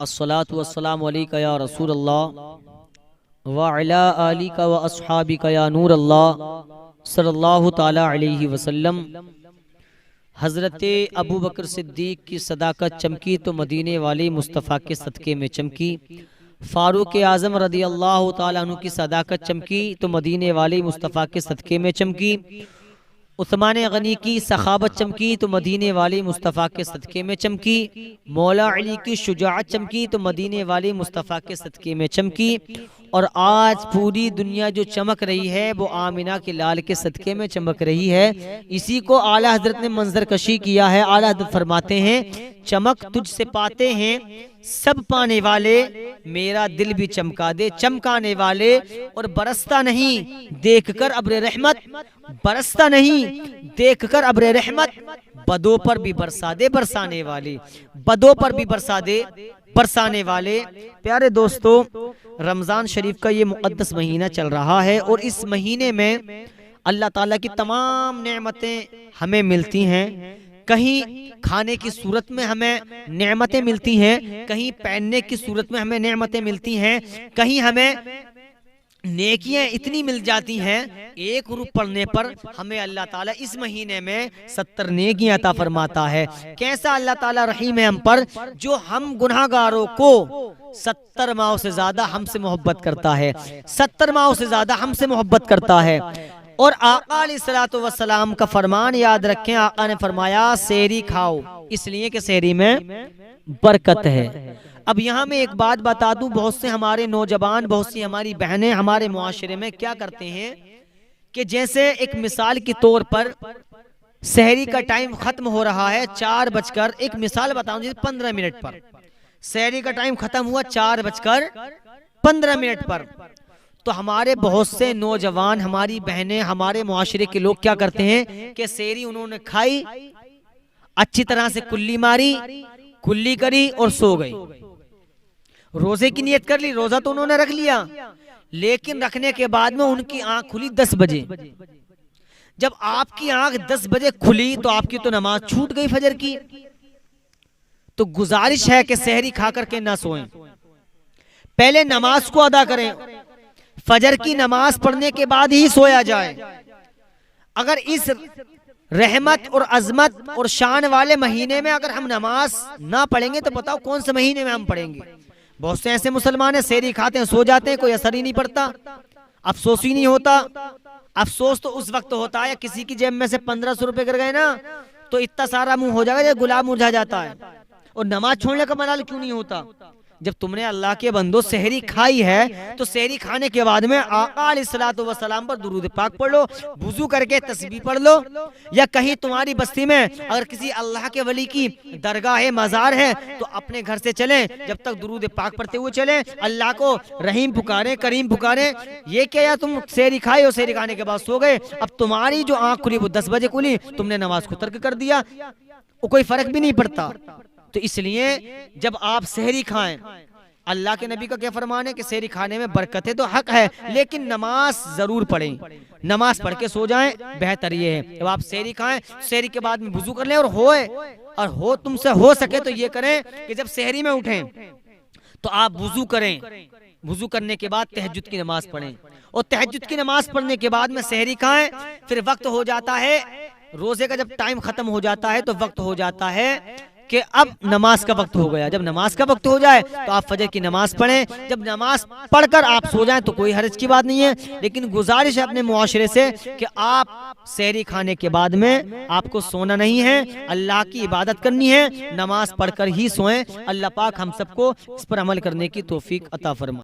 अस्सलातु वस्सलामु अलैका या रसूल अल्लाह व अला आलिका व अस्हाबिका या नूर अल्लाह सल्लल्लाहु ताला अलैहि वसल्लम। हज़रत अबू बकर सिद्दीक़ की सदाकत चमकी तो मदीने वाले मुस्तफ़ा के सदक़े में चमकी। फ़ारूक आज़म रदी अल्लाह ताला अन्हु की सदाकत चमकी तो मदीने वाले मुस्तफ़ा के सदक़े में चमकी। उस्मान गनी की सखावत चमकी तो मदीने वाले मुस्तफ़ा के सदक़े में चमकी। मौला अली की शुजाअत चमकी तो मदीने वाले मुस्तफ़ा के सदक़े में चमकी। और आज पूरी दुनिया जो चमक रही है वो आमिना के लाल के सदक़े में चमक रही है। इसी को आला हज़रत ने मंजर कशी किया है। आला हज़रत फरमाते हैं, चमक तुझसे पाते हैं सब पाने वाले, मेरा दिल भी चमका दे चमकाने वाले। और बरसता नहीं देखकर अब्र रहमत, बरसता नहीं देखकर अब्र रहमत, बदों पर भी बरसा दे बरसाने वाले, बदों पर भी बरसा दे बरसाने वाले। प्यारे दोस्तों, रमज़ान शरीफ का ये मुक़द्दस महीना चल रहा है और इस महीने में अल्लाह ताला की तमाम नेमतें हमें मिलती हैं। कहीं खाने की सूरत में हमें नेमतें मिलती हैं, कहीं पहनने की सूरत में हमें नेमतें मिलती हैं, कहीं हमें नेकियां इतनी मिल जाती हैं, एक रूप पढ़ने पर हमें अल्लाह ताला इस महीने में 70 नेकियां अता फरमाता है। कैसा अल्लाह ताला रहीम है हम पर, जो हम गुनाहगारों को 70 माह से ज्यादा हमसे मोहब्बत करता है, 70 माह से ज्यादा हमसे मोहब्बत करता है। और आका अलैहिस्सलातु वस्सलाम का फरमान याद रखें, आका ने फरमाया सेहरी खाओ, इसलिए कि सेहरी में बरकत है। अब यहाँ मैं एक बात बता दूं, बहुत से हमारे नौजवान, बहुत सी हमारी बहनें हमारे मुआशरे में क्या करते हैं कि जैसे एक मिसाल के तौर पर सहरी का टाइम खत्म हो रहा है 4 एक मिसाल बताऊं, जैसे 15 मिनट पर सहरी का टाइम खत्म हुआ 4:15 पर, तो हमारे बहुत से नौजवान, हमारी बहनें, हमारे मुआशरे के लोग क्या करते हैं कि सहरी उन्होंने खाई, अच्छी तरह से कुल्ली मारी, कुल्ली करी और सो गई। रोजे की नियत कर ली, रोजा तो उन्होंने रख लिया, लेकिन रखने के बाद में उनकी आंख खुली 10 बजे। जब आपकी आंख 10 बजे खुली तो आपकी तो नमाज छूट गई फजर की। तो गुजारिश है कि सहरी खा करके ना सोएं, पहले नमाज को अदा करें, फजर की नमाज पढ़ने के बाद ही सोया जाए। अगर इस रहमत और अजमत और शान वाले महीने में अगर हम नमाज ना पढ़ेंगे तो बताओ कौन से महीने में हम पढ़ेंगे। बहुत से ऐसे मुसलमान हैं सहरी खाते हैं सो जाते हैं, कोई असर ही नहीं पड़ता, अफसोस ही नहीं होता। अफसोस तो उस वक्त होता है किसी की जेब में से 1500 रुपए गिर गए ना, तो इतना सारा मुंह हो जाएगा जब गुलाब मुरझा जाता है। और नमाज छोड़ने का मलाल क्यों नहीं होता? जब तुमने अल्लाह के बंदो सहरी खाई है तो सहरी खाने के बाद में आका अलैहिस्सलातु वस्सलाम पर दुरूद पाक पढ़ लो, वुजू करके तस्बीह पढ़ लो। या कहीं तुम्हारी बस्ती में अगर किसी अल्लाह के वली की दरगाह है, मज़ार है, तो अपने घर से चलें, जब तक दुरूद पाक पढ़ते हुए चलें, अल्लाह को रहीम पुकारें, करीम पुकारें। ये क्या यार तुम सहरी खाए और सहरी खाने के बाद सो गए, अब तुम्हारी जो आँख खुली वो 10 बजे खुली, तुमने नमाज को तर्क कर दिया, कोई फर्क भी नहीं पड़ता। तो इसलिए जब आप सहरी खाएं, अल्लाह के नबी का क्या फरमान है कि सहरी खाने में बरकत है तो हक है, लेकिन नमाज जरूर पढ़ें, नमाज पढ़ के सो जाएं, बेहतर ये है। जब आप सहरी खाएं, सहरी के बाद में वुजू कर लें, और हो तुमसे हो सके तो ये करें कि जब सहरी में उठें तो आप वुजू करें, वुजू करने के बाद तहज्जुद की नमाज पढ़ें, और तहज्जुद की नमाज पढ़ने के बाद में सहरी खाएं। फिर वक्त हो जाता है रोजे का, जब टाइम खत्म हो जाता है तो वक्त हो जाता है कि अब नमाज का वक्त हो गया। जब नमाज का वक्त हो जाए तो आप फजर की नमाज पढ़ें। जब नमाज पढ़कर आप सो जाएं तो कोई हर्ज की बात नहीं है, लेकिन गुजारिश है अपने मुआशरे से कि आप सहरी खाने के बाद में आपको सोना नहीं है, अल्लाह की इबादत करनी है, नमाज पढ़कर ही सोएं। अल्लाह पाक हम सबको इस पर अमल करने की तौफीक अता फरमाए।